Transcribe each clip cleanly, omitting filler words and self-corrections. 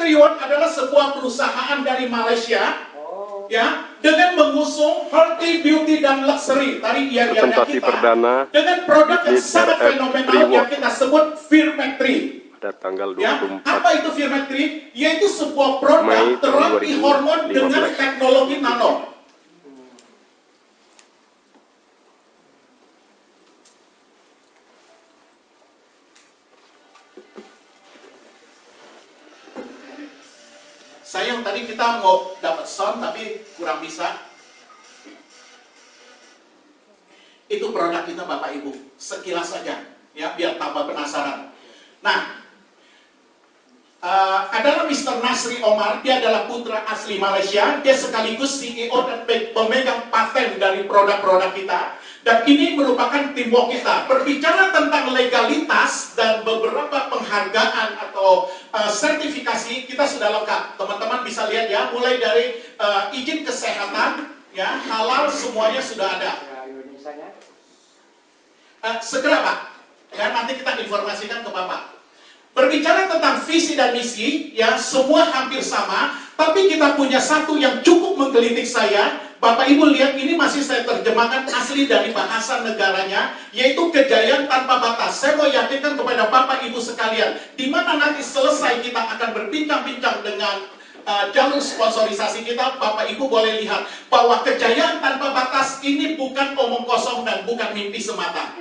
Triword adalah sebuah perusahaan dari Malaysia, ya, dengan mengusung healthy, beauty dan luxury. Tadi presentasi kita perdana dengan produk yang unit sangat RF fenomenal Triword yang kita sebut Firmetri. pada tanggal Ya, 24 apa itu Firmetri? Yaitu sebuah produk Mei terapi hormon dengan 2015. teknologi nano. Sayang tadi kita mau dapat sound tapi kurang bisa. Itu produk kita Bapak Ibu, sekilas saja, ya biar tambah penasaran. Nah, adalah Mr. Nasri Omar, dia adalah putra asli Malaysia, dia sekaligus CEO dan pemegang paten dari produk-produk kita. Dan ini merupakan teamwork kita. Berbicara tentang legalitas dan beberapa penghargaan atau sertifikasi, kita sudah lengkap. Teman-teman bisa lihat ya, mulai dari izin kesehatan, ya halal semuanya sudah ada. Segera Pak, ya nanti kita informasikan ke Bapak. Berbicara tentang visi dan misi, ya semua hampir sama, tapi kita punya satu yang cukup menggelitik saya. Bapak Ibu lihat ini masih saya terjemahkan asli dari bahasa negaranya, yaitu kejayaan tanpa batas. Saya mau yakinkan kepada Bapak Ibu sekalian, di mana nanti selesai kita akan berbincang-bincang dengan jalur sponsorisasi kita, Bapak Ibu boleh lihat bahwa kejayaan tanpa batas ini bukan omong kosong dan bukan mimpi semata.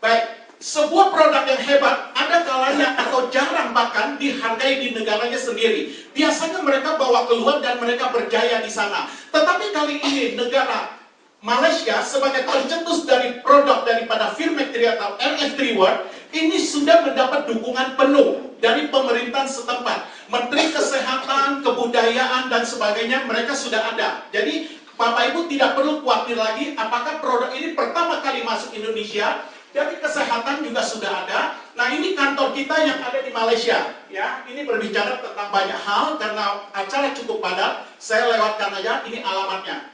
Baik. Sebuah produk yang hebat, ada kalanya atau jarang bahkan dihargai di negaranya sendiri. Biasanya mereka bawa keluar dan mereka berjaya di sana. Tetapi kali ini negara Malaysia sebagai pencetus dari produk daripada Firmetri atau RF Triword ini sudah mendapat dukungan penuh dari pemerintahan setempat. Menteri Kesehatan, Kebudayaan dan sebagainya mereka sudah ada. Jadi Bapak Ibu tidak perlu khawatir lagi apakah produk ini pertama kali masuk Indonesia. Dari kesehatan juga sudah ada. Nah ini kantor kita yang ada di Malaysia. Ya, ini berbicara tentang banyak hal karena acara cukup padat. Saya lewatkan aja. Ini alamatnya.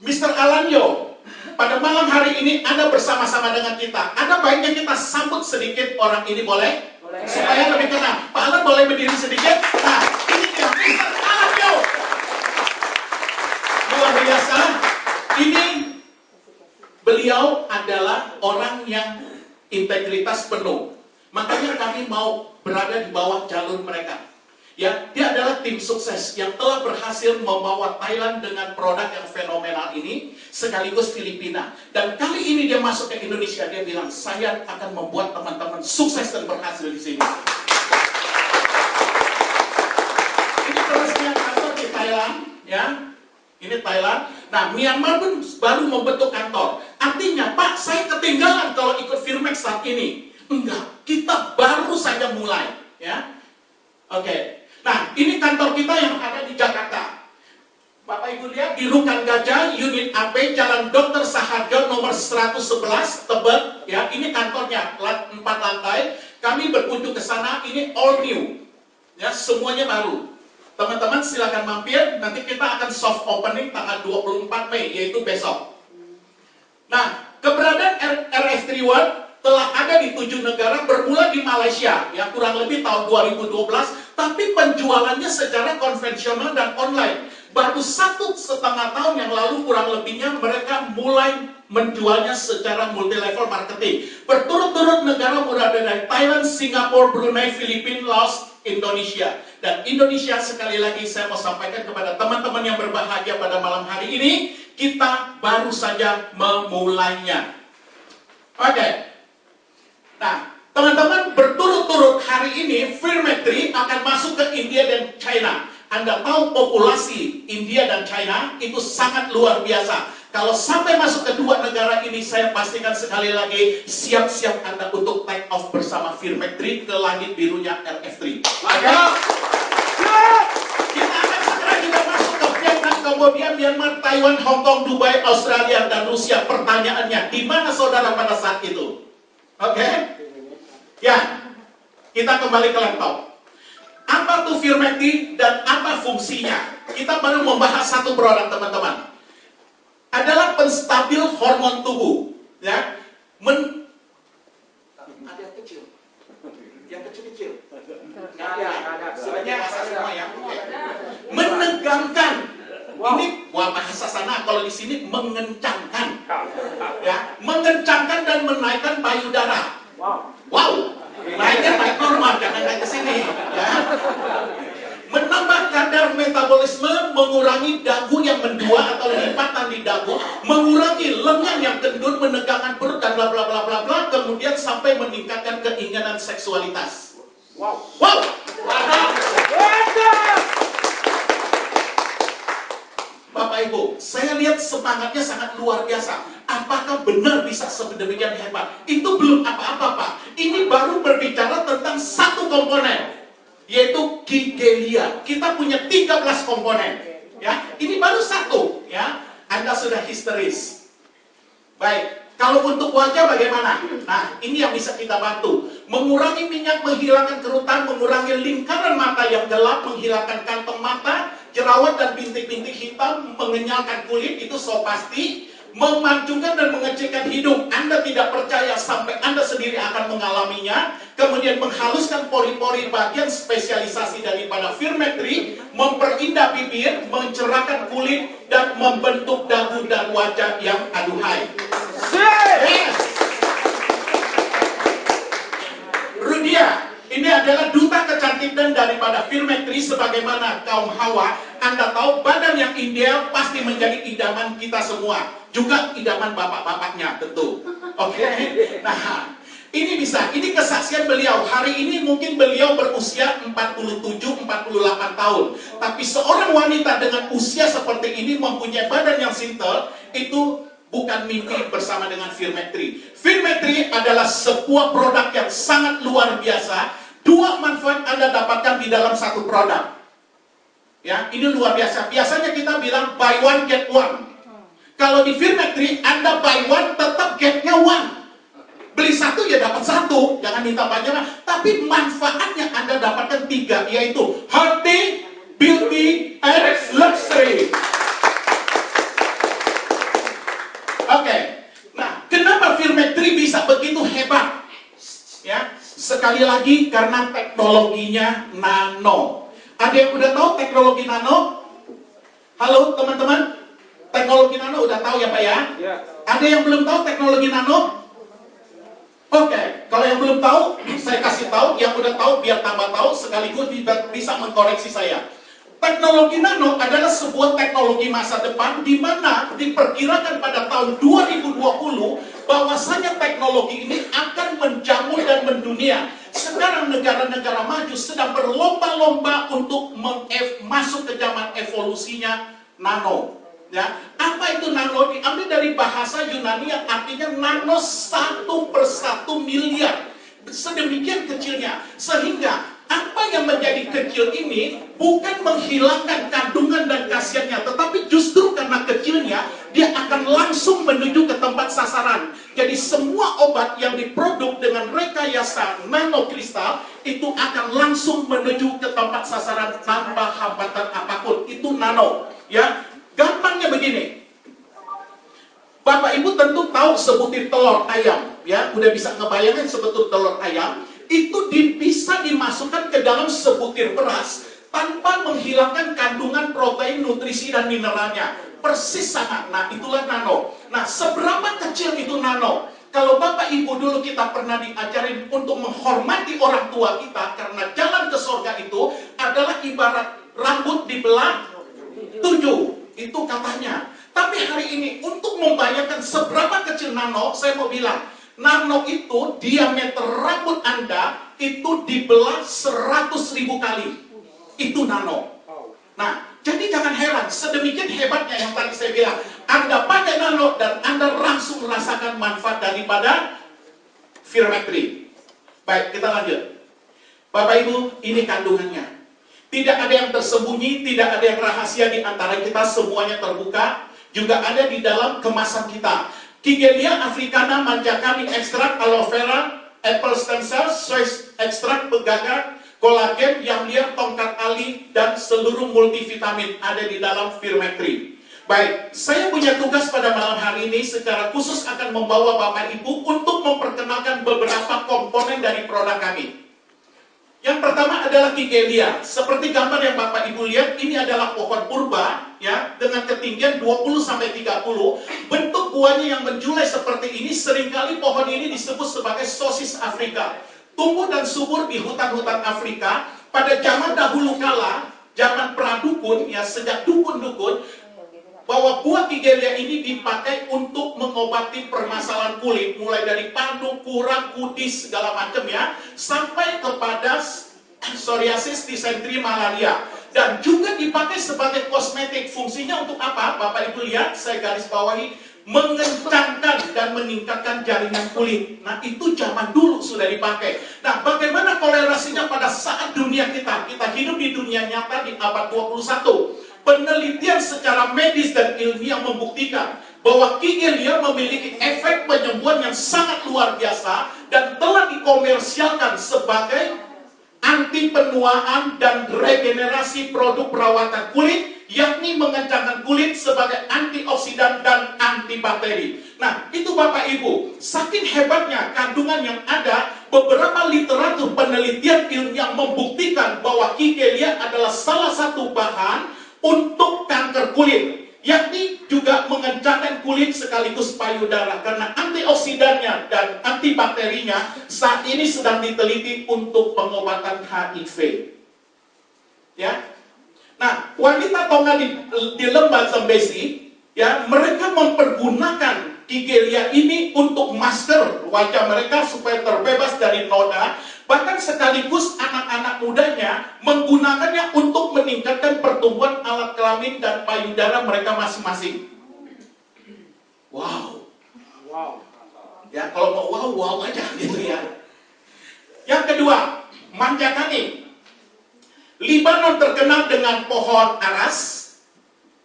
Mr. Alan Yo, pada malam hari ini Anda bersama-sama dengan kita. Ada baiknya kita sambut sedikit orang ini boleh? Boleh. Supaya lebih kenal. Pak Alan boleh berdiri sedikit? Nah, ini dia Mr. Alan Yo. Luar biasa. Ini beliau adalah orang yang integritas penuh. Makanya kami mau berada di bawah jalur mereka. Ya, dia adalah tim sukses yang telah berhasil membawa Thailand dengan produk yang fenomenal ini, sekaligus Filipina. Dan kali ini dia masuk ke Indonesia, dia bilang, saya akan membuat teman-teman sukses dan berhasil di sini. Ini peresmian kantor di Thailand, ya. Ini Thailand. Nah, Myanmar pun baru membentuk kantor. Artinya, Pak, saya ketinggalan kalau ikut Firmex saat ini. Enggak, kita baru saja mulai. Ya, oke. Nah, ini kantor kita yang ada di Jakarta. Bapak Ibu lihat di Rukan Gajah, unit AP, Jalan Dr. Saharjo nomor 111, Tebet. Ya, ini kantornya, 4 lantai. Kami berkunjung ke sana. Ini all new. Ya, semuanya baru. Teman-teman silakan mampir, nanti kita akan soft opening tanggal 24 Mei, yaitu besok. Nah, keberadaan RF Triword telah ada di 7 negara, bermula di Malaysia, ya kurang lebih tahun 2012, tapi penjualannya secara konvensional dan online. Baru 1,5 tahun yang lalu kurang lebihnya mereka mulai menjualnya secara multi-level marketing. Berturut-turut negara berada dari Thailand, Singapura, Brunei, Filipina, Laos, Indonesia. Dan Indonesia sekali lagi saya mau sampaikan kepada teman-teman yang berbahagia pada malam hari ini, kita baru saja memulainya. Oke. Nah, teman-teman berturut-turut hari ini Firmetri akan masuk ke India dan China. Anda tahu populasi India dan China itu sangat luar biasa. Kalau sampai masuk ke 2 negara ini, saya pastikan sekali lagi, siap-siap Anda untuk take off bersama Firmetri ke langit birunya RF3. Kita akan segera juga masuk ke Vietnam, Kambodia, Myanmar, Taiwan, Hong Kong, Dubai, Australia, dan Rusia. Pertanyaannya, di mana saudara pada saat itu? Oke? Ya, kita kembali ke laptop. Apa tuh Firmetri dan apa fungsinya? Kita baru membahas satu produk, teman-teman. Adalah penstabil hormon tubuh, ya. Ada yang kecil kecil-kecil. Nggak ada. Sebenarnya bahasa semua ya. Menegangkan. Ini bahasa sana, kalau di sini mengencangkan. Ya, mengencangkan dan menaikkan payudara. Wow. Naiknya naik normal, jangan naik ke sini. Ya. Menambah kadar metabolisme, mengurangi dagu yang mendua atau lipatan di dagu, mengurangi lengan yang kendor, menegangkan perut dan bla bla bla bla bla, kemudian sampai meningkatkan keinginan seksualitas. Wow. Bapak Ibu, saya lihat semangatnya sangat luar biasa. Apakah benar bisa sedemikian hebat? Itu belum apa-apa, Pak. Ini baru berbicara tentang satu komponen, yaitu Kigelia. Kita punya 13 komponen. Ya, ini baru satu. Ya, Anda sudah histeris. Baik, kalau untuk wajah bagaimana? Nah, ini yang bisa kita bantu. Mengurangi minyak, menghilangkan kerutan, mengurangi lingkaran mata yang gelap, menghilangkan kantong mata, jerawat dan bintik-bintik hitam, mengenyalkan kulit, itu so pasti. Memancungkan dan mengecilkan hidung. Anda tidak percaya sampai Anda sendiri akan mengalaminya. Kemudian menghaluskan pori-pori, bagian spesialisasi daripada Firmetri, memperindah bibir, mencerahkan kulit, dan membentuk dagu dan wajah yang aduhai. Yes. Rudia, ini adalah duta kecantikan daripada Firmetri. Sebagaimana kaum Hawa, Anda tahu badan yang ideal pasti menjadi idaman kita semua. Juga idaman bapak-bapaknya tentu. Oke. Nah, ini bisa, ini kesaksian beliau. Hari ini mungkin beliau berusia 47-48 tahun. Tapi seorang wanita dengan usia seperti ini mempunyai badan yang sintel, itu bukan mimpi bersama dengan Firmetri. Firmetri adalah sebuah produk yang sangat luar biasa. Dua manfaat Anda dapatkan di dalam satu produk. Ya, ini luar biasa. Biasanya kita bilang buy one get one. Kalau di Firmetri, Anda buy one, tetap get-nya one. Beli satu ya dapat satu, jangan minta banyak. Tapi manfaatnya Anda dapatkan 3, yaitu healthy, beauty, and luxury. Oke. Nah, kenapa Firmetri bisa begitu hebat? Ya, sekali lagi karena teknologinya nano. Ada yang udah tahu teknologi nano? Halo teman-teman, teknologi nano udah tahu ya Pak ya? Ya. Ada yang belum tahu teknologi nano? Oke, kalau yang belum tahu, saya kasih tahu. Yang udah tahu biar tambah tahu, sekaligus bisa mengkoreksi saya. Teknologi nano adalah sebuah teknologi masa depan di mana diperkirakan pada tahun 2020 bahwasanya teknologi ini akan menjamur dan mendunia. Sekarang negara-negara maju sedang berlomba-lomba untuk masuk ke zaman evolusinya nano. Ya, apa itu nano? Diambil dari bahasa Yunani yang artinya nano 1/1 miliar. Sedemikian kecilnya, sehingga apa yang menjadi kecil ini bukan menghilangkan kandungan dan khasiatnya, tetapi justru karena kecilnya dia akan langsung menuju ke tempat sasaran. Jadi semua obat yang diproduk dengan rekayasa nanokristal itu akan langsung menuju ke tempat sasaran tanpa hambatan apapun. Itu nano. Ya, gampangnya begini. Bapak Ibu tentu tahu sebutir telur ayam, ya, udah bisa ngebayangin sebutir telur ayam itu bisa dimasukkan ke dalam sebutir beras tanpa menghilangkan kandungan protein, nutrisi dan mineralnya. Persis sama. Nah, itulah nano. Nah, seberapa kecil itu nano? Kalau Bapak Ibu dulu kita pernah diajarin untuk menghormati orang tua kita karena jalan ke surga itu adalah ibarat rambut dibelah 7. Itu katanya. Tapi hari ini untuk membayangkan seberapa kecil nano, saya mau bilang, nano itu diameter rambut Anda itu dibelah 100.000 kali. Itu nano. Nah, jadi jangan heran, sedemikian hebatnya yang tadi saya bilang. Anda pakai nano dan Anda langsung merasakan manfaat daripada Firmetri. Baik, kita lanjut. Bapak Ibu, ini kandungannya. Tidak ada yang tersembunyi, tidak ada yang rahasia di antara kita, semuanya terbuka. Juga ada di dalam kemasan kita. Kigelia africana manjakami ekstrak aloe vera, apple stem cells, soy ekstrak pegagar, kolagen, yang liar, tongkat ali, dan seluruh multivitamin ada di dalam Firmetri. Baik, saya punya tugas pada malam hari ini secara khusus akan membawa Bapak Ibu untuk memperkenalkan beberapa komponen dari produk kami. Yang pertama adalah Kigelia. Seperti gambar yang Bapak Ibu lihat, ini adalah pohon purba ya, dengan ketinggian 20-30. Bentuk buahnya yang menjulai seperti ini, seringkali pohon ini disebut sebagai sosis Afrika. Tumbuh dan subur di hutan-hutan Afrika. Pada zaman dahulu kala, zaman pradukun ya, sejak dukun-dukun, bahwa buah Kigelia ini dipakai untuk mengobati permasalahan kulit, mulai dari pandu, kurang, kudis, segala macam ya, sampai kepada psoriasis, disentri, malaria. Dan juga dipakai sebagai kosmetik. Fungsinya untuk apa? Bapak Ibu lihat, saya garis bawahi, mengencangkan dan meningkatkan jaringan kulit. Nah, itu zaman dulu sudah dipakai. Nah, bagaimana korelasinya pada saat dunia kita? Kita hidup di dunia nyata di abad 21. Penelitian secara medis dan ilmiah membuktikan bahwa Kigelia memiliki efek penyembuhan yang sangat luar biasa dan telah dikomersialkan sebagai anti penuaan dan regenerasi produk perawatan kulit, yakni mengencangkan kulit sebagai antioksidan dan antibakteri. Nah, itu Bapak Ibu, saking hebatnya kandungan yang ada, beberapa literatur penelitian ilmiah membuktikan bahwa Kigelia adalah salah satu bahan untuk kanker kulit, yakni juga mengencangkan kulit sekaligus payudara, karena antioksidannya dan antibakterinya saat ini sedang diteliti untuk pengobatan HIV. Ya, nah wanita Tonga di lembah Zambezi, ya mereka mempergunakan Kigelia ini untuk masker wajah mereka supaya terbebas dari noda. Bahkan sekaligus anak-anak mudanya menggunakannya untuk meningkatkan pertumbuhan alat kelamin dan payudara mereka masing-masing. Wow. Wow. Ya kalau mau wow, wow aja gitu ya. Yang kedua, manjakani. Libanon terkenal dengan pohon aras,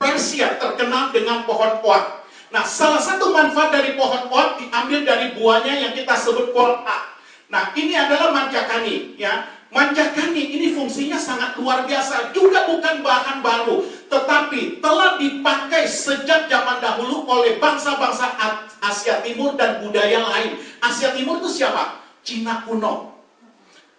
Persia terkenal dengan pohon oak. Nah, salah satu manfaat dari pohon oak diambil dari buahnya yang kita sebut kolak. Nah, ini adalah manjakani, ya. Manjakani ini fungsinya sangat luar biasa, juga bukan bahan baru, tetapi telah dipakai sejak zaman dahulu oleh bangsa-bangsa Asia Timur dan budaya lain. Asia Timur itu siapa? Cina kuno.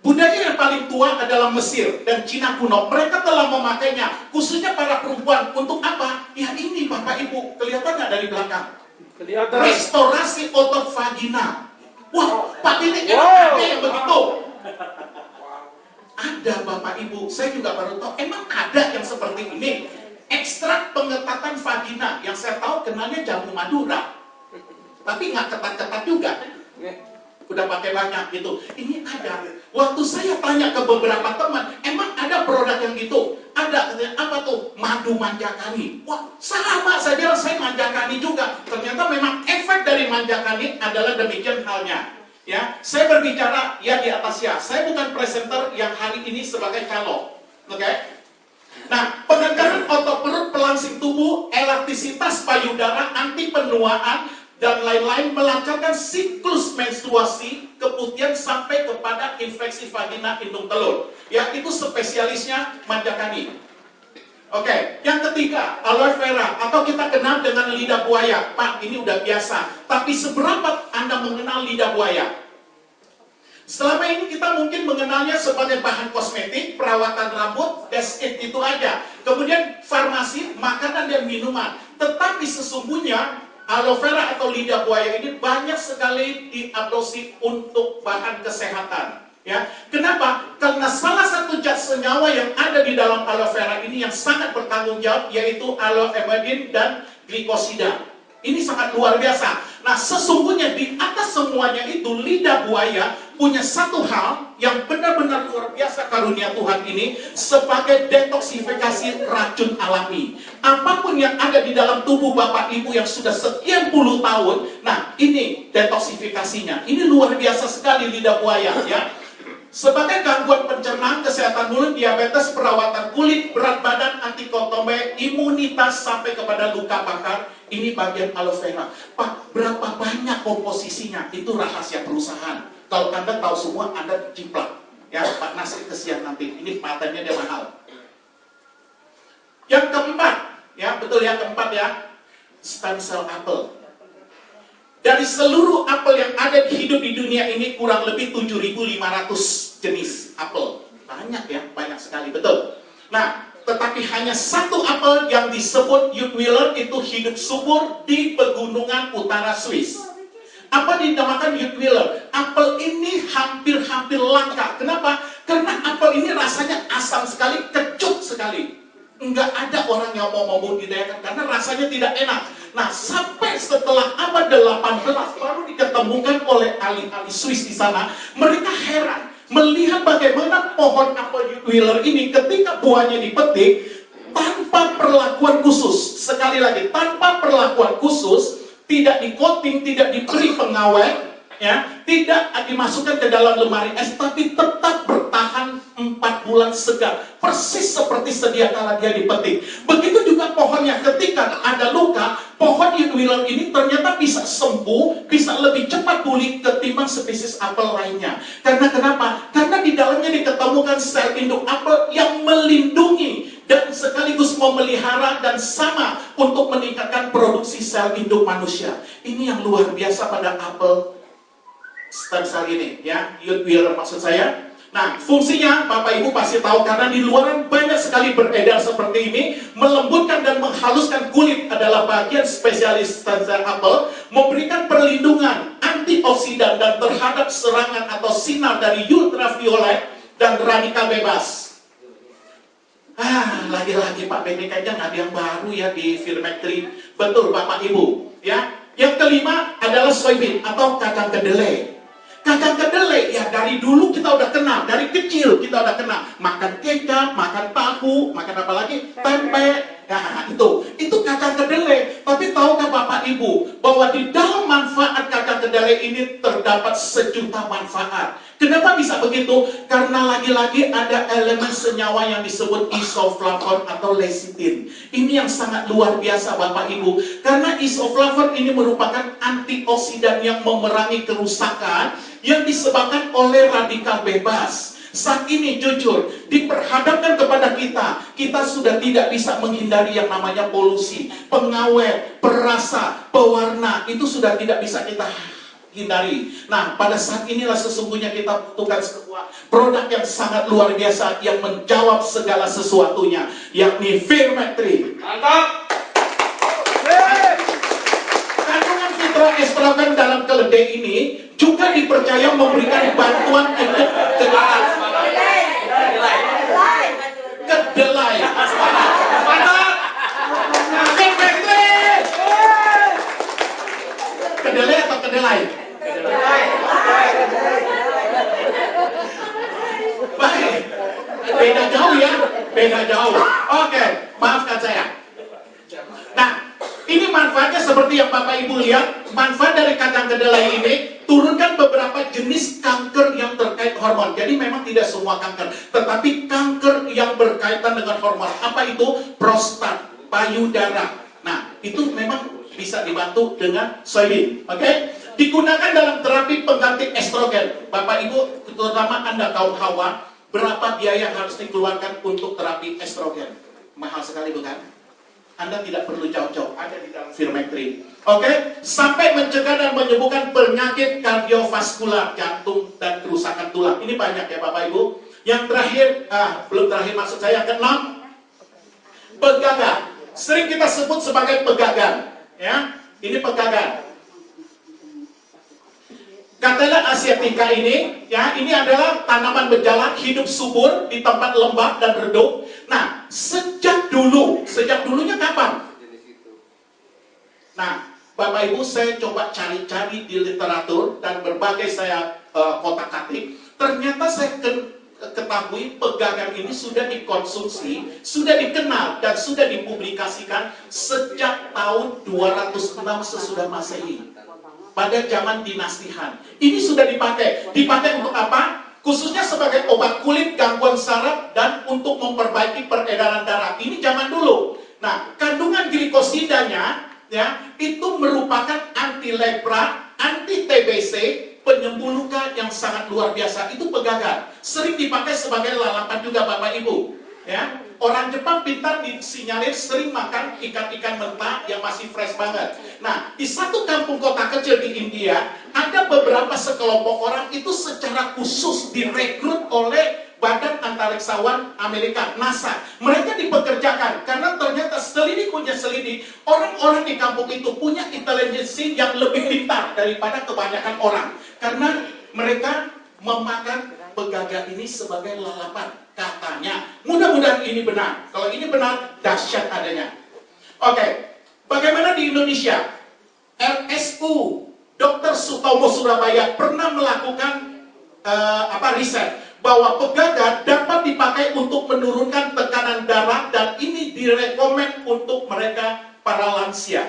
Budaya yang paling tua adalah Mesir dan Cina kuno. Mereka telah memakainya, khususnya para perempuan. Untuk apa? Ya ini Bapak Ibu, kelihatannya dari belakang. Kelihatan. Restorasi otot vagina. Wah, Pak Dini, emang ada yang begitu? Ada Bapak Ibu, saya juga baru tahu, emang ada yang seperti ini. Ekstrak pengetatan vagina, yang saya tahu kenalnya jamu Madura. Tapi nggak ketat-ketat juga. Udah pakai banyak gitu. Ini ada. Waktu saya tanya ke beberapa teman, emang ada produk yang gitu? Ada, katanya, apa tuh? Madu manjakani. Wah, sama, saya bilang saya manjakani juga. Ternyata memang efek dari manjakani adalah demikian halnya. Ya, saya berbicara ya di atas ya. Saya bukan presenter yang hari ini sebagai calon. Oke? Nah, pengencangkan otot perut, pelangsing tubuh, elastisitas payudara, anti penuaan, dan lain-lain, melancarkan siklus menstruasi, keputihan sampai kepada infeksi vagina hidung telur. Ya, itu spesialisnya manjakani. Oke, yang ketiga, aloe vera atau kita kenal dengan lidah buaya. Pak, ini udah biasa. Tapi seberapa Anda mengenal lidah buaya? Selama ini kita mungkin mengenalnya sebagai bahan kosmetik, perawatan rambut, that's it, itu aja. Kemudian farmasi, makanan dan minuman. Tetapi sesungguhnya aloe vera atau lidah buaya ini banyak sekali diadopsi untuk bahan kesehatan. Ya, kenapa? Karena salah satu zat senyawa yang ada di dalam aloe vera ini yang sangat bertanggung jawab, yaitu aloe dan glikosida. Ini sangat luar biasa. Nah, sesungguhnya di atas semuanya itu lidah buaya punya satu hal yang benar-benar luar biasa karunia Tuhan ini sebagai detoksifikasi racun alami. Apapun yang ada di dalam tubuh Bapak Ibu yang sudah sekian puluh tahun, nah ini detoksifikasinya. Ini luar biasa sekali lidah buaya ya. Sebagai gangguan pencernaan, kesehatan mulut, diabetes, perawatan kulit, berat badan, anti kotombe, imunitas sampai kepada luka bakar, ini bagian aloe vera. Pak, berapa banyak komposisinya? Itu rahasia perusahaan. Kalau Anda tahu semua, Anda ciplak. Ya, Pak Nasir kesian nanti. Ini patennya dia mahal. Yang keempat, ya betul yang keempat ya, stem cell apple. Dari seluruh apel yang ada di hidup di dunia ini kurang lebih 7.500 jenis apel. Banyak ya, banyak sekali, betul. Nah, tetapi hanya satu apel yang disebut Jutwiler itu hidup subur di pegunungan utara Swiss. Apa dinamakan Jutwiler? Apel ini hampir-hampir langka. Kenapa? Karena apel ini rasanya asam sekali, kecut sekali. Enggak ada orang yang mau membudidayakan karena rasanya tidak enak. Nah, sampai setelah abad 18 baru diketemukan oleh ahli-ahli Swiss di sana. Mereka heran melihat bagaimana pohon apel Jutwiler ini ketika buahnya dipetik tanpa perlakuan khusus. Sekali lagi, tanpa perlakuan khusus, tidak di-coating, tidak diberi pengawet, ya, tidak dimasukkan ke dalam lemari es, tapi tetap bertahan 4 bulan segar, persis seperti sedia kala dia dipetik. Begitu juga pohonnya, ketika ada luka, pohon Jutwiler ini ternyata bisa sembuh, bisa lebih cepat pulih ketimbang spesies apel lainnya. Karena kenapa? Karena di dalamnya diketemukan sel induk apel yang melindungi dan sekaligus memelihara dan sama untuk meningkatkan produksi sel induk manusia. Ini yang luar biasa pada apel stem cell ini, ya, Jutwiler maksud saya. Nah, fungsinya Bapak Ibu pasti tahu karena di luaran banyak sekali beredar seperti ini. Melembutkan dan menghaluskan kulit adalah bagian spesialis stem cell apel, memberikan perlindungan antioksidan dan terhadap serangan atau sinar dari ultraviolet dan radikal bebas. Lagi-lagi Pak Benny kayaknya nggak ada yang baru ya di Firmectri. Betul Bapak Ibu, ya. Yang kelima adalah soybean atau kacang kedelai. Kacang kedelai ya dari dulu kita udah kenal, dari kecil kita udah kenal. Makan kecap, makan tahu, makan apa lagi? Tempe. Nah, itu kacang kedelai. Tapi tahukah Bapak Ibu bahwa di dalam manfaat kacang kedelai ini terdapat sejuta manfaat. Kenapa bisa begitu? Karena lagi-lagi ada elemen senyawa yang disebut isoflavon atau lecithin. Ini yang sangat luar biasa Bapak Ibu. Karena isoflavon ini merupakan antioksidan yang memerangi kerusakan yang disebabkan oleh radikal bebas. Saat ini jujur, diperhadapkan kepada kita sudah tidak bisa menghindari yang namanya polusi, pengawet, perasa, pewarna, itu sudah tidak bisa kita hindari. Nah, pada saat inilah sesungguhnya kita butuhkan sebuah produk yang sangat luar biasa yang menjawab segala sesuatunya, yakni Firmectri. Mantap. Kandungan fitoestrogen dalam keledai ini juga dipercaya memberikan bantuan untuk kedelai. Mantap. Firmectri. Kedelai atau kedelai? Baik, beda jauh ya, beda jauh. Oke, maafkan saya. Nah, ini manfaatnya seperti yang Bapak Ibu lihat. Manfaat dari kacang kedelai ini turunkan beberapa jenis kanker yang terkait hormon. Jadi memang tidak semua kanker, tetapi kanker yang berkaitan dengan hormon. Apa itu? Prostat, payudara. Nah, itu memang bisa dibantu dengan soybean. Oke? Digunakan dalam terapi pengganti estrogen. Bapak Ibu, terutama Anda kaum hawa, berapa biaya yang harus dikeluarkan untuk terapi estrogen? Mahal sekali bukan? Anda tidak perlu jauh-jauh, ada di dalam Firmectri. Oke? Sampai mencegah dan menyembuhkan penyakit kardiovaskular, jantung dan kerusakan tulang. Ini banyak ya Bapak Ibu. Yang terakhir, belum terakhir maksud saya, keenam, pegagan. Sering kita sebut sebagai pegagan. Ya, ini pegagan. Catella asiatica ini, ya, ini adalah tanaman berjalan hidup subur di tempat lembab dan redup. Nah, sejak dulunya kapan? Nah, Bapak Ibu, saya coba cari-cari di literatur dan berbagai saya kotak-katik. Ternyata saya ketahui pegagan ini sudah dikonsumsi, sudah dikenal dan sudah dipublikasikan sejak tahun 206 sesudah Masehi. Pada zaman dinasti Han. Ini sudah dipakai. Dipakai untuk apa? Khususnya sebagai obat kulit, gangguan saraf, dan untuk memperbaiki peredaran darah. Ini zaman dulu. Nah, kandungan glikosidanya, ya, itu merupakan anti lepra, anti TBC, penyembuh luka yang sangat luar biasa. Itu pegagan. Sering dipakai sebagai lalapan juga Bapak Ibu. Ya, orang Jepang pintar disinyalir sering makan ikan-ikan mentah yang masih fresh banget. Nah, di satu kampung kota kecil di India, ada beberapa sekelompok orang itu secara khusus direkrut oleh Badan Antariksawan Amerika, NASA. Mereka dipekerjakan karena ternyata selidik punya selidik, orang-orang di kampung itu punya intelijensi yang lebih pintar daripada kebanyakan orang. Karena mereka memakan pegaga ini sebagai lalapan, katanya. Mudah-mudahan ini benar. Kalau ini benar, dahsyat adanya. Oke, bagaimana di Indonesia? RSU Dr. Sutomo Surabaya pernah melakukan riset bahwa pegaga dapat dipakai untuk menurunkan tekanan darah dan ini direkomend untuk mereka para lansia.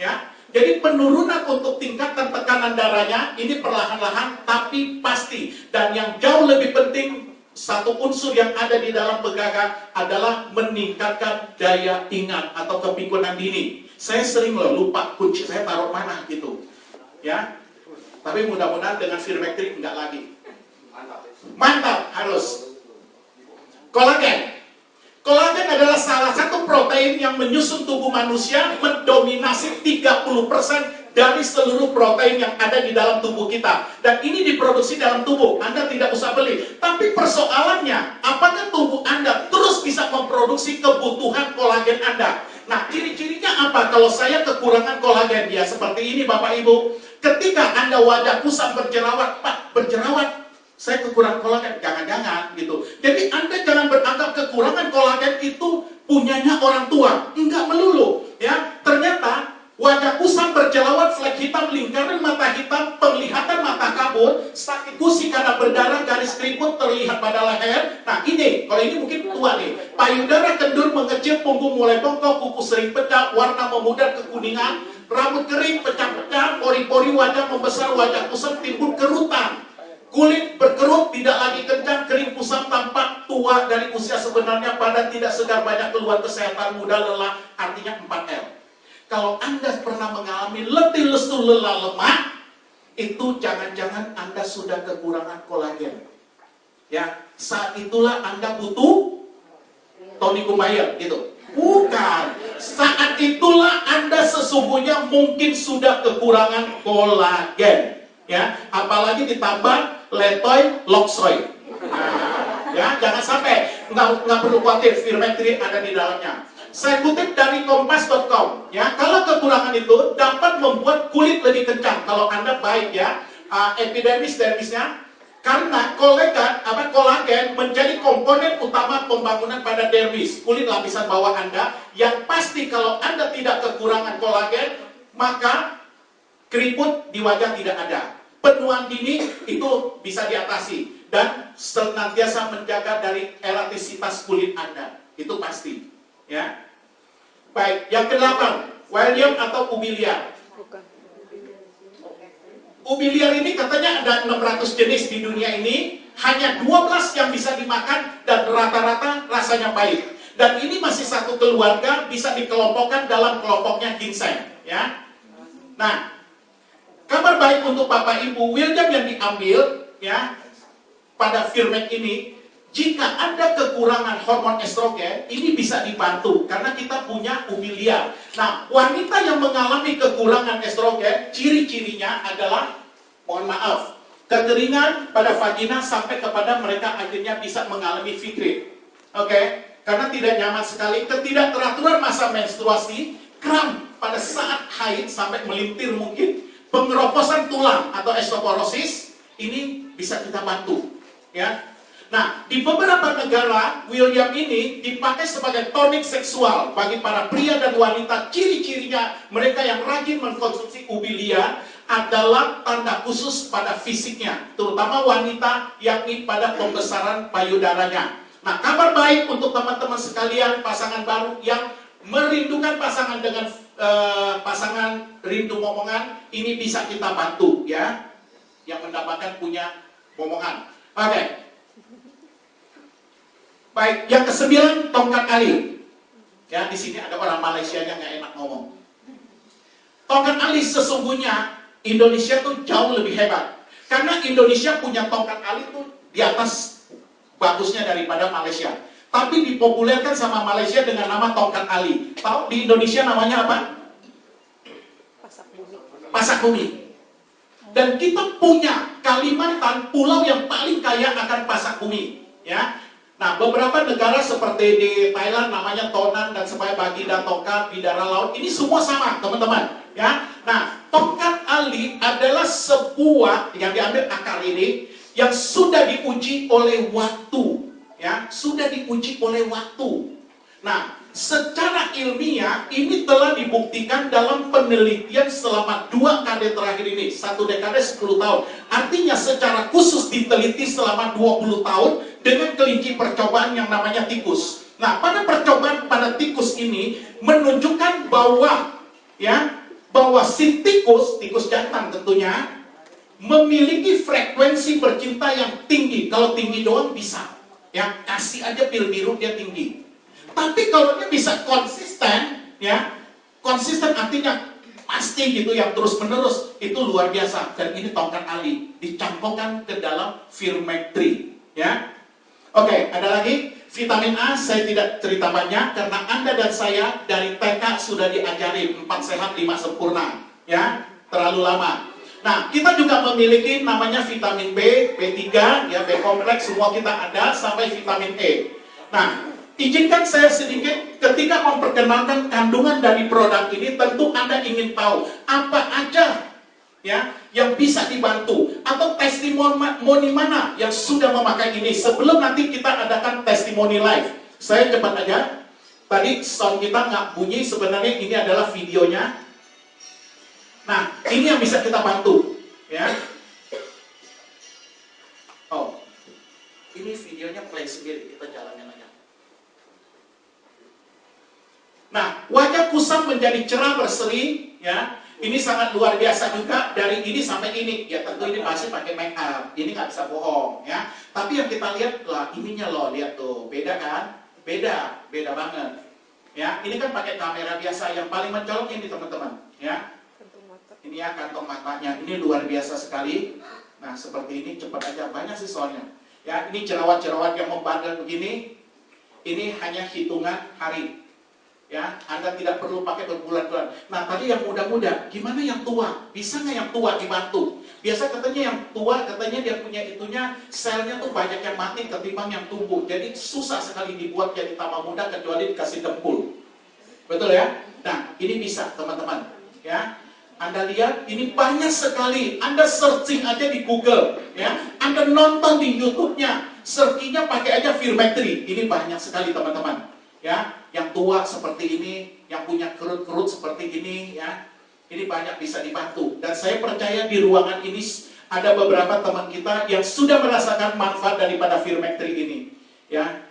Ya, jadi penurunan untuk tingkatan tekanan darahnya ini perlahan-lahan tapi pasti, dan yang jauh lebih penting, satu unsur yang ada di dalam pegaga adalah meningkatkan daya ingat atau kepikunan dini. Saya sering lupa kunci saya taruh mana gitu, ya. Tapi mudah-mudahan dengan Firmectri enggak lagi. Mantap, harus. Kolagen. Kolagen adalah salah satu protein yang menyusun tubuh manusia, mendominasi 30% dari seluruh protein yang ada di dalam tubuh kita. Dan ini diproduksi dalam tubuh, Anda tidak usah beli. Tapi persoalannya, apakah tubuh Anda terus bisa memproduksi kebutuhan kolagen Anda? Nah, ciri-cirinya apa kalau saya kekurangan kolagen? Ya, seperti ini Bapak Ibu. Ketika Anda wajah kusam berjerawat, Pak, berjerawat, saya kekurangan kolagen, jangan-jangan gitu. Jadi Anda jangan beranggap kekurangan kolagen itu punyanya orang tua. Enggak melulu, ya. Ternyata wajah kusam berjerawat, flek hitam, lingkaran mata hitam, penglihatan mata kabur, sakit gusi karena berdarah, garis keriput terlihat pada leher. Nah ini, kalau ini mungkin tua nih. Payudara kendur mengecil, punggung mulai bongkok, kuku sering pecah, warna memudar kekuningan, rambut kering, pecah-pecah, pori-pori wajah membesar, wajah kusam, timbul kerutan. Kulit berkerut, tidak lagi kencang, kering, kusam, tampak tua dari usia sebenarnya, badan tidak segar, banyak keluhan kesehatan, mudah lelah, artinya 4L. Kalau Anda pernah mengalami letih, lesu, lelah, lemah, itu jangan-jangan Anda sudah kekurangan kolagen. Ya, saat itulah Anda butuh Tony Kumail, gitu. Bukan. Saat itulah Anda sesungguhnya mungkin sudah kekurangan kolagen. Ya, apalagi ditambah letoy, loksoy. Nah, ya, jangan sampai nggak perlu khawatir, Firmectri ada di dalamnya. Saya kutip dari kompas.com, ya, kalau kekurangan itu dapat membuat kulit lebih kencang. Kalau Anda baik, ya, epidermis, dermisnya, karena kolagen menjadi komponen utama pembangunan pada dermis, kulit lapisan bawah Anda. Yang pasti kalau Anda tidak kekurangan kolagen, maka keriput di wajah tidak ada. Penuaan dini itu bisa diatasi dan senantiasa menjaga dari elastisitas kulit Anda. Itu pasti, ya. Baik, yang ke-8, William atau ubiliar. Ubiliar ini katanya ada 600 jenis di dunia ini, hanya 12 yang bisa dimakan dan rata-rata rasanya pahit. Dan ini masih satu keluarga, bisa dikelompokkan dalam kelompoknya ginseng, ya. Nah, kabar baik untuk Bapak Ibu, William yang diambil, ya, pada Firmec ini, jika ada kekurangan hormon estrogen, ini bisa dibantu karena kita punya ubiliar. Nah, wanita yang mengalami kekurangan estrogen, ciri-cirinya adalah, mohon maaf, kekeringan pada vagina sampai kepada mereka akhirnya bisa mengalami fitrit. Oke? Karena tidak nyaman sekali, ketidakteraturan masa menstruasi, kram pada saat haid sampai melintir mungkin, pengeroposan tulang atau osteoporosis, ini bisa kita bantu, ya. Nah, di beberapa negara, William ini dipakai sebagai tonik seksual bagi para pria dan wanita. Ciri-cirinya mereka yang rajin mengkonsumsi ubiliar adalah tanda khusus pada fisiknya, terutama wanita, yakni pada pembesaran payudaranya. Nah, kabar baik untuk teman-teman sekalian, pasangan baru yang merindukan pasangan dengan pasangan rindu momongan, ini bisa kita bantu, ya, yang mendapatkan punya momongan. Oke. Baik, yang ke-9, tongkat ali. Ya, di sini ada orang Malaysia yang nggak enak ngomong. Tongkat ali sesungguhnya Indonesia tuh jauh lebih hebat. Karena Indonesia punya tongkat ali tuh di atas bagusnya daripada Malaysia. Tapi dipopulerkan sama Malaysia dengan nama tongkat ali. Tahu di Indonesia namanya apa? Pasak bumi. Pasak bumi. Dan kita punya Kalimantan, pulau yang paling kaya akan pasak bumi. ya. Nah, beberapa negara seperti di Thailand namanya Tonan dan supaya Bagida Tongkat, Bidara Laut, ini semua sama, teman-teman, ya. Nah, tongkat Ali adalah sebuah yang diambil akar ini yang sudah diuji oleh waktu, ya, sudah diuji oleh waktu. Nah, secara ilmiah ini telah dibuktikan dalam penelitian selama 2 dekade terakhir ini, 1 dekade 10 tahun. Artinya secara khusus diteliti selama 20 tahun dengan kelinci percobaan yang namanya tikus. Nah, pada percobaan pada tikus ini menunjukkan bahwa bahwa si tikus jantan tentunya memiliki frekuensi bercinta yang tinggi. Kalau tinggi doang bisa, ya, kasih aja pil biru dia tinggi. Tapi kalau dia bisa konsisten, ya, konsisten artinya pasti gitu, yang terus menerus, itu luar biasa. Dan ini tongkat Ali dicampurkan ke dalam Firmec3, ya. Oke, ada lagi vitamin A. Saya tidak cerita banyak karena Anda dan saya dari TK sudah diajari 4 sehat 5 sempurna, ya, terlalu lama. Nah, kita juga memiliki namanya vitamin B, B3, ya, B kompleks, semua kita ada, sampai vitamin E. Nah, izinkan saya sedikit ketika memperkenalkan kandungan dari produk ini, tentu Anda ingin tahu apa aja, ya, yang bisa dibantu, atau testimoni mana yang sudah memakai ini sebelum nanti kita adakan testimoni live. Saya cepat aja. Tadi sound kita nggak bunyi, sebenarnya ini adalah videonya. Nah, ini yang bisa kita bantu, ya. Oh, ini videonya play sendiri, kita jalanin aja. Nah, wajah kusam menjadi cerah berseri, ya. Ini sangat luar biasa juga, dari ini sampai ini. Ya tentu ini masih pakai make up, ini nggak bisa bohong, ya. Tapi yang kita lihat lah, ininya loh, lihat tuh, beda kan? Beda banget. Ya, ini kan pakai kamera biasa, yang paling mencolok ini teman-teman, ya. Ini ya kantong matanya, ini luar biasa sekali. Nah, seperti ini, cepat aja, banyak sih soalnya. Ya, ini jerawat-jerawat yang membandel begini, ini hanya hitungan hari. Ya, Anda tidak perlu pakai berbulan-bulan. Nah, tadi yang muda-muda, gimana yang tua? Bisa nggak yang tua dibantu? Biasa katanya yang tua, katanya dia punya itunya, selnya tuh banyak yang mati ketimbang yang tumbuh. Jadi susah sekali dibuat jadi tambah muda kecuali dikasih dempul. Betul ya? Nah, ini bisa teman-teman. Ya, Anda lihat, ini banyak sekali. Anda searching aja di Google, ya. Anda nonton di YouTube-nya, searchingnya pakai aja Firmec3. Ini banyak sekali teman-teman. Ya, yang tua seperti ini, yang punya kerut-kerut seperti ini, ya. Ini banyak bisa dibantu. Dan saya percaya di ruangan ini ada beberapa teman kita yang sudah merasakan manfaat daripada Firmec3 ini, ya.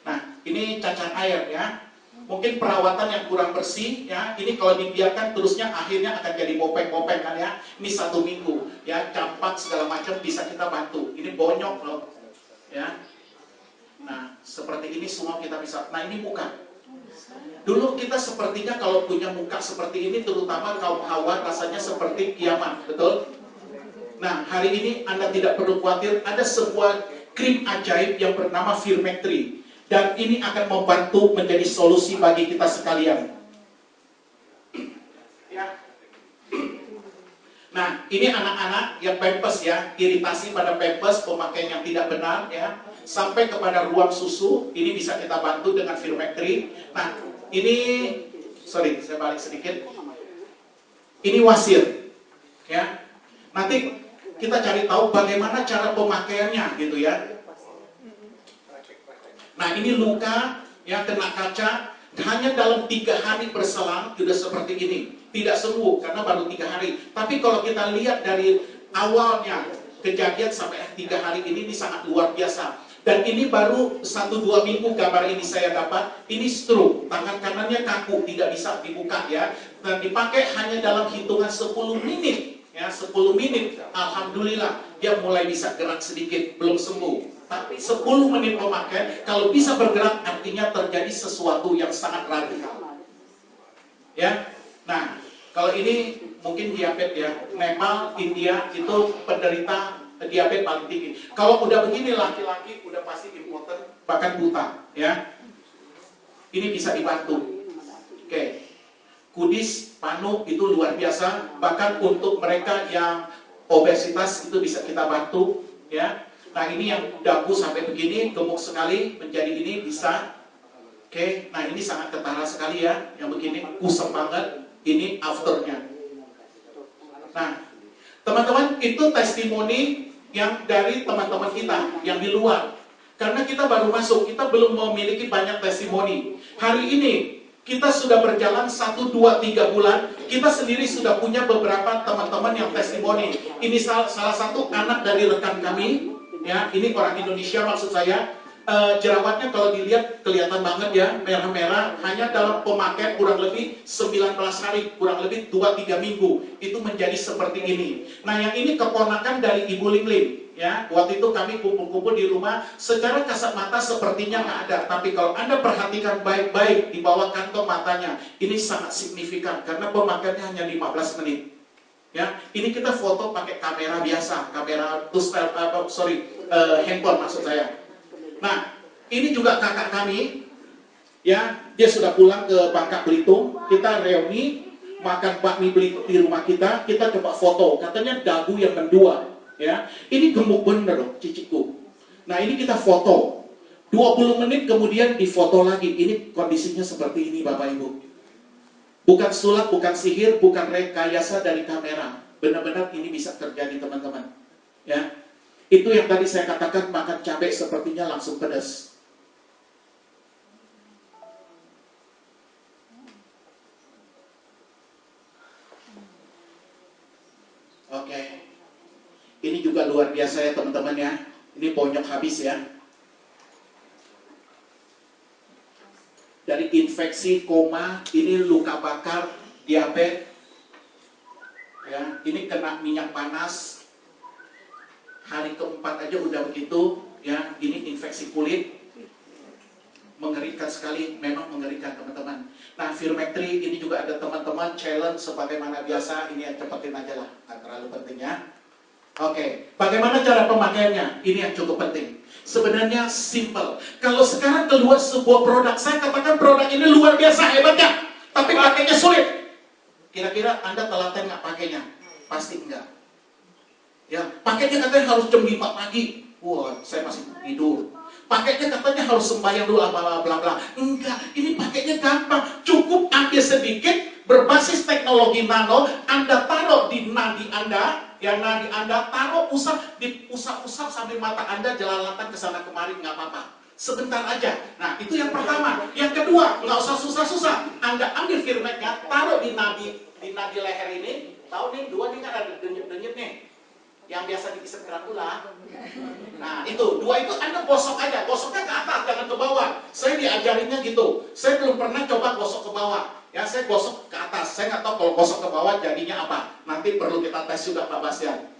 Nah, ini cacar air, ya. Mungkin perawatan yang kurang bersih, ya. Ini kalau dibiarkan terusnya akhirnya akan jadi bopeng-bopeng kan, ya. Ini 1 minggu, ya, campak segala macam bisa kita bantu. Ini bonyok loh, ya. Nah, seperti ini semua kita bisa. Nah, ini muka. Dulu kita sepertinya kalau punya muka seperti ini, terutama kaum hawa, rasanya seperti kiamat, betul? Nah, hari ini Anda tidak perlu khawatir, ada sebuah krim ajaib yang bernama Firmec3. Dan ini akan membantu menjadi solusi bagi kita sekalian. Ya. Nah, ini anak-anak yang pampers, ya, iritasi pada pampers, pemakaian yang tidak benar, ya, sampai kepada ruang susu, ini bisa kita bantu dengan Firmec3. Nah, ini, sorry, saya balik sedikit. Ini wasir, ya. Nanti kita cari tahu bagaimana cara pemakaiannya, gitu ya. Nah, ini luka, ya, kena kaca, hanya dalam 3 hari berselang sudah seperti ini. Tidak sembuh karena baru 3 hari. Tapi kalau kita lihat dari awalnya kejadian sampai 3 hari ini sangat luar biasa. Dan ini baru 1-2 minggu gambar ini saya dapat. Ini stroke, tangan kanannya kaku, tidak bisa dibuka, ya. Dan dipakai hanya dalam hitungan 10 menit, ya, 10 menit. Alhamdulillah dia mulai bisa gerak sedikit, belum sembuh. Tapi 10 menit memakai, kalau bisa bergerak artinya terjadi sesuatu yang sangat radikal. Ya, nah, kalau ini mungkin diabetes, ya. Nepal, India itu penderita diabetes paling tinggi. Kalau udah begini laki-laki udah pasti impoten, bahkan buta, ya. Ini bisa dibantu. Oke. Kudis, panu itu luar biasa. Bahkan untuk mereka yang obesitas itu bisa kita bantu, ya. Nah ini yang dagu sampai begini, gemuk sekali, menjadi ini bisa. Oke, nah ini sangat ketara sekali ya, yang begini, kusam banget. Ini afternya. Nah, teman-teman, itu testimoni yang dari teman-teman kita, yang di luar. Karena kita baru masuk, kita belum memiliki banyak testimoni. Hari ini, kita sudah berjalan 1, 2, 3 bulan, kita sendiri sudah punya beberapa teman-teman yang testimoni. Ini salah satu anak dari rekan kami, ya, ini orang Indonesia maksud saya. Jerawatnya kalau dilihat kelihatan banget ya, merah-merah, hanya dalam pemakaian kurang lebih 19 hari, kurang lebih 2-3 minggu, itu menjadi seperti ini. Nah yang ini keponakan dari Ibu Ling, ya, waktu itu kami kumpul-kumpul di rumah, secara kasat mata sepertinya nggak ada, tapi kalau Anda perhatikan baik-baik di bawah kantong matanya, ini sangat signifikan, karena pemakaiannya hanya 15 menit. Ya, ini kita foto pakai kamera biasa, kamera handphone maksud saya. Nah, ini juga kakak kami, ya, dia sudah pulang ke Bangka Belitung. Kita reuni, makan bakmi Belitung di rumah kita coba foto. Katanya dagu yang mendua, ya. Ini gemuk bener loh, ciciku. Nah, ini kita foto. 20 menit kemudian difoto lagi. Ini kondisinya seperti ini, Bapak Ibu. Bukan sulap, bukan sihir, bukan rekayasa dari kamera. Benar-benar ini bisa terjadi, teman-teman. Ya. Itu yang tadi saya katakan, makan cabai sepertinya langsung pedas. Oke. Ini juga luar biasa ya teman-teman ya. Ini bonyok habis ya. Dari infeksi, koma, ini luka bakar, diabetes. Ya, ini kena minyak panas. Hari keempat aja udah begitu, ya. Ini infeksi kulit, mengerikan sekali, memang mengerikan teman-teman. Nah, Firmectri ini juga ada teman-teman challenge sebagaimana biasa. Ini yang cepetin aja lah, nggak terlalu penting ya. Oke, bagaimana cara pemakaiannya? Ini yang cukup penting. Sebenarnya simple. Kalau sekarang keluar sebuah produk, saya katakan produk ini luar biasa hebatnya, tapi pakainya sulit. Kira-kira Anda telaten nggak pakainya? Pasti enggak. Ya, paketnya katanya harus jam 5 pagi. Wah, saya masih tidur. Paketnya katanya harus sembahyang dulu, bla bla bla. Enggak, ini paketnya gampang. Cukup ambil sedikit, berbasis teknologi nano, Anda taruh di nadi Anda, ya nadi Anda taruh diusap-usap sambil mata Anda jelalatan ke sana kemari, nggak apa-apa. Sebentar aja. Nah, itu yang pertama. Yang kedua, nggak usah susah-susah. Anda ambil Firmecnya, taruh di nadi leher ini. Tahu nih, 2 nih kan ada denyut-denyut nih. Yang biasa diisep Dracula. Nah, itu 2 itu Anda gosok aja, gosoknya ke atas, jangan ke bawah. Saya diajarinnya gitu. Saya belum pernah coba gosok ke bawah. Ya, saya gosok ke atas. Saya nggak tahu kalau gosok ke bawah jadinya apa. Nanti perlu kita tes juga Pak Bastian.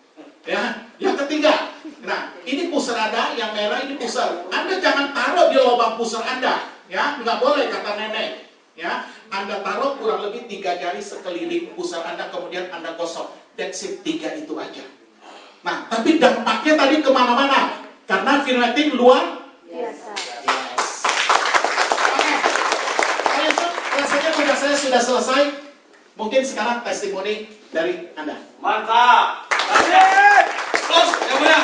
Ya, yang ketiga. Nah, ini pusar Anda, yang merah ini pusar. Anda jangan taruh di lubang pusar Anda. Ya, nggak boleh kata nenek. Ya, Anda taruh kurang lebih 3 jari sekeliling pusar Anda, kemudian Anda gosok. That's it, 3 itu aja. Nah, tapi dampaknya tadi kemana-mana. Karena Firmectri luar biasa. Yes. Oke. Rasanya tugas saya sudah selesai. Mungkin sekarang testimoni dari Anda. Mantap.